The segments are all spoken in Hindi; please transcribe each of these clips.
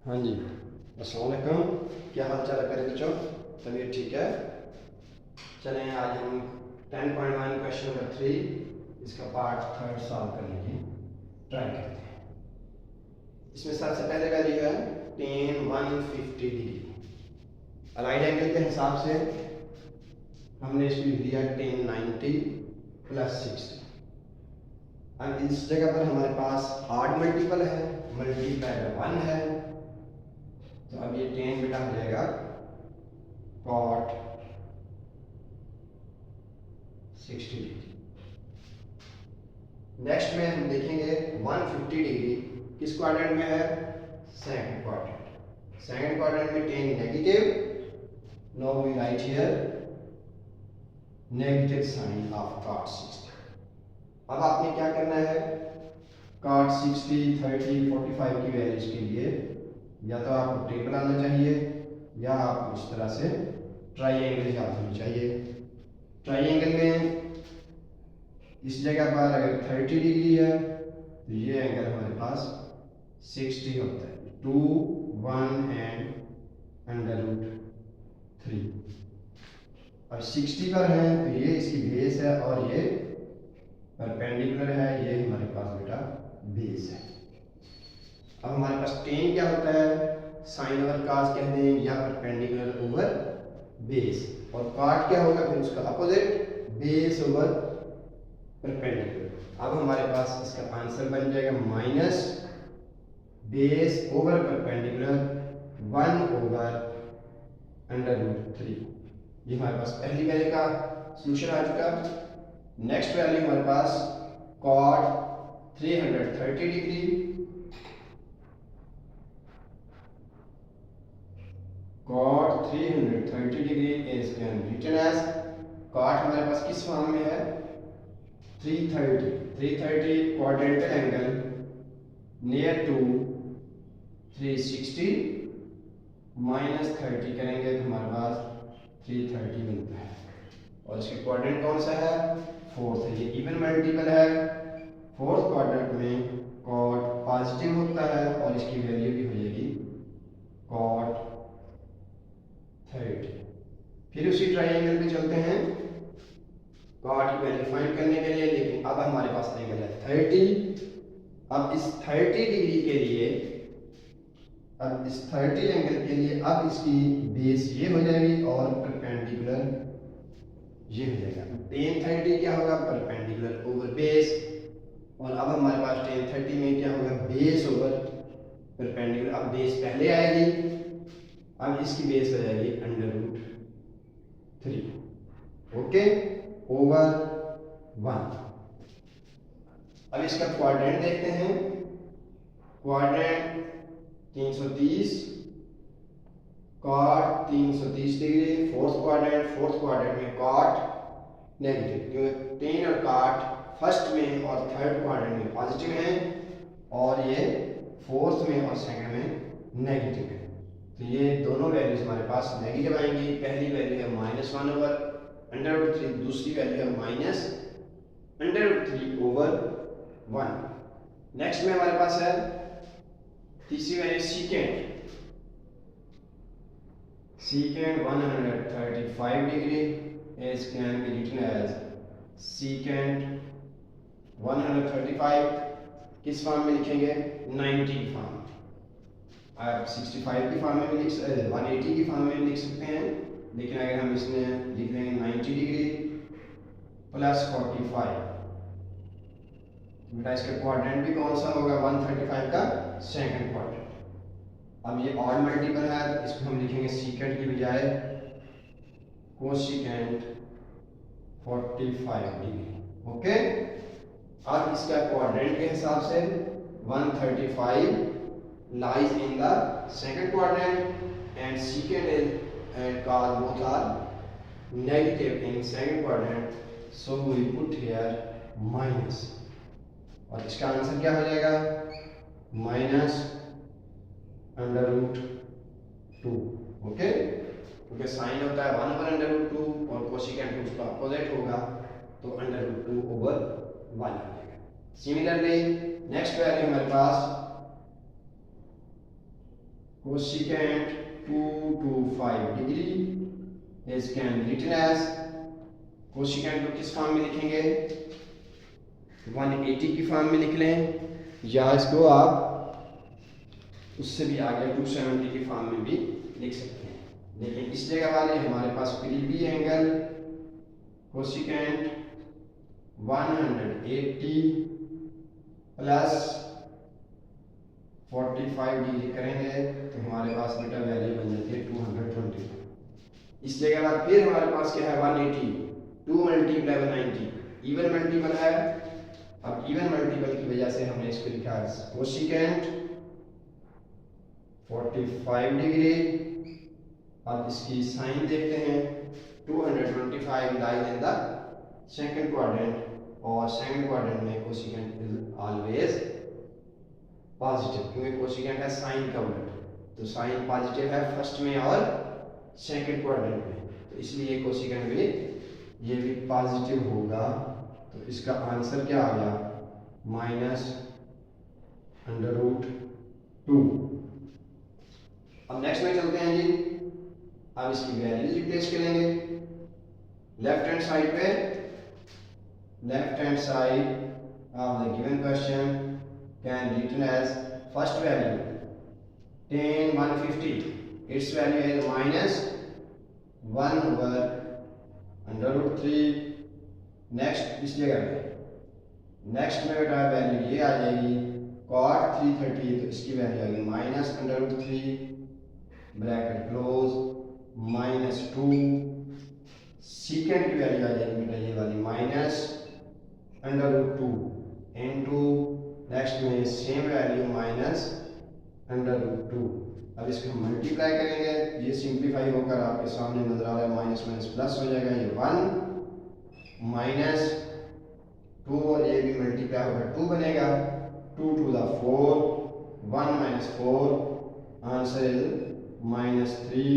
हाँ जी, अस्सलाम वालेकुम। क्या हाल चाल है मेरे बच्चों? तबीयत ठीक है? चलें आज हम 10.1 क्वेश्चन नंबर 3 इसका पार्ट थर्ड सॉल्व करने की ट्राई करते हैं। इसमें सबसे पहले वैल्यू है tan 150 डिग्री। अलाइड एंगल के हिसाब से हमने इसको लिख दिया tan 90 प्लस 60। अब इस जगह पर हमारे पास ऑड मल्टीपल है, मल्टीप्लाई 1 है, तो अब ये tan बेटा हो जाएगा cot 60 डिग्री। नेक्स्ट में हम देखेंगे 150 डिग्री किस क्वाड्रेंट में है? Second quadrant. सेकंड क्वाड्रेंट में tan negative, no we write here negative sign of cot 60। अब आपने क्या करना है? cot 60, 30, 45 की वैल्यूज के लिए या तो आपको टेबल आना चाहिए या आपको इस तरह से ट्राइंगल याद होनी चाहिए। ट्राइंगल में इस जगह पर अगर 30 डिग्री है तो ये एंगल हमारे पास 60 होता है। 2, 1 एंड √3। अब 60 पर है तो ये इसकी बेस है और ये परपेंडिकुलर है, ये हमारे पास बेटा बेस है। अब हमारे पास tan क्या होता है? साइन ओवर cos कह दें या परपेंडिकुलर ओवर बेस, और cot क्या होगा? फिर उसका अपोजिट बेस ओवर परपेंडिकुलर। अब हमारे पास इसका आंसर बन जाएगा minus base over perpendicular 1 over √3। ये हमारे पास पहली वैल्यू का सॉल्यूशन आ चुका। नेक्स्ट वैल्यू हमारे पास cot 330 degree. cot 330 degree is can written as, cot हमारे पास किस फॉर्म में है? 330 quadrantal angle near to 360 minus 30 करेंगे तो हमारे पास 330 मिलता है, और इसके क्वाड्रेंट कौन सा है? फोर्थ है। ये इवन मल्टीपल है। फोर्थ क्वाड्रेंट में cot पॉजिटिव होता है और इसकी वैल्यू भी हो जाएगी cot 30। फिर उसी ट्राइंगल पे चलते हैं cot की वैल्यू फाइंड करने के लिए, लेकिन अब हमारे पास एंगल है 30। अब इस 30 डिग्री के लिए, अब इस 30 एंगल के लिए अब इसकी बेस ये हो जाएगी और परपेंडिकुलर ये हो जाएगा। tan 30 क्या होगा? परपेंडिकुलर ओवर बेस, और अब हमारे पास tan 30 में क्या होगा? Base over perpendicular. अब बेस पहले आएगी, अब इसकी बेस हो जाएगी √3 ओके ओवर 1। अब इसका क्वाड्रेंट देखते हैं। Quadrant 330, cot 330 degree. Fourth quadrant में cot नेगेटिव, क्योंकि tan और cot फर्स्ट में और थर्ड क्वाड्रेंट में पॉजिटिव है, और ये फोर्थ में और सेकंड में नेगेटिव है। तो ये दोनों वैल्यूज हमारे पास नेगेटिव आएंगी। पहली वैल्यू है -1 ओवर √3, दूसरी वैल्यू है -√3 ओवर 1। नेक्स्ट में हमारे पास है तीसरी value secant 135 degree is can be written as secant 135 किस फॉर्म में लिखेंगे? 90 की फॉर्म में। आप 65 की फॉर्म में भी लिख 180 की फॉर्म में भी लिख सकते हैं, लेकिन अगर हम इसमें लिख देंगे 90 डिग्री प्लस 45, बेटा इसका क्वाड्रेंट भी कौन सा होगा? 135 का सेकंड क्वाड्रेंट। अब ये ऑड मल्टीपल है तो इसको हम लिखेंगे secant की बजाय cosecant 45 डिग्री ओके। अब इसका क्वाड्रेंट के हिसाब से 135 lies in the second quadrant and secant and cos both are negative in second quadrant, so we put here minus, और इसका आंसर क्या हो जाएगा? -√2 ओके, क्योंकि साइन होता है 1 ओवर √2 और कोसिकेंट उसका अपोजिट होगा, तो √2 ओवर 1 आ जाएगा। सिमिलरली नेक्स्ट वैल्यू हमारे पास cosecant 225 degree is can be written as, cosecant को किस फॉर्म में लिखेंगे, 180 की फॉर्म में लिख लें, या इसको आप उससे भी आगे 270 की फॉर्म में भी लिख सकते हैं। लेकिन इस जगह वाले हमारे पास P B angle cosecant 180 plus 45 degree करेंगे तो हमारे पास बेटा वैल्यू बन जाती है 220। इस जगह बाद फिर हमारे पास क्या है 180, 2 मल्टीप्लाई 90, इवन मल्टीपल है। अब इवन मल्टीपल की वजह से हमने इसको लिखा है कोसिकेंट 45 डिग्री। अब इसकी साइन देखते हैं, 225 lies in the second quadrant, और सेकंड क्वाड्रेंट में कोसिकेंट इज ऑलवेज पॉजिटिव, क्योंकि कोसिकेंट है साइन का उलट, तो साइन पॉजिटिव है फर्स्ट में और सेकंड क्वाड्रेंट में, तो इसलिए कोसिकेंट भी ये भी पॉजिटिव होगा। तो इसका आंसर क्या आ गया, -√2। अब नेक्स्ट में चलते हैं जी, अब इसकी वैल्यूज रिप्लेस करेंगे। लेफ्ट हैंड साइड पे, left hand side of the given question can be written as first value tan 150, it's value is -1/√3। Next इस जगह पे नेक्स्ट में बेटा वैल्यू ये आ जाएगी cot 330, तो इसकी वैल्यू आएगी -√3 ब्रैकेट क्लोज -2, सीकेंड की वैल्यू आ जाएगी बेटा ये वाली -√2 इनटू नेक्स्ट में सेम वैल्यू -√2। अब इसको हम मल्टीप्लाई करेंगे, ये सिंप्लीफाई होकर आपके सामने नजर आ रहा है, माइनस माइनस प्लस हो जाएगा, ये 1 -2 और ये भी मल्टीप्लाई होकर 2 बनेगा, 2 to the 4, 1 - 4, answer is -3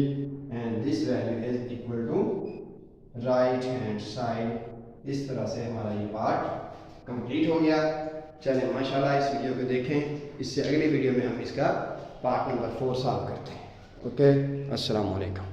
and this value is equal to right hand side. इस तरह से हमारा ये पार्ट कंप्लीट हो गया। चलें माशाल्लाह इस वीडियो को देखें, इससे अगली वीडियो में हम इसका पार्ट नंबर 4 सॉल्व करते हैं। ओके, अस्सलाम वालेकुम।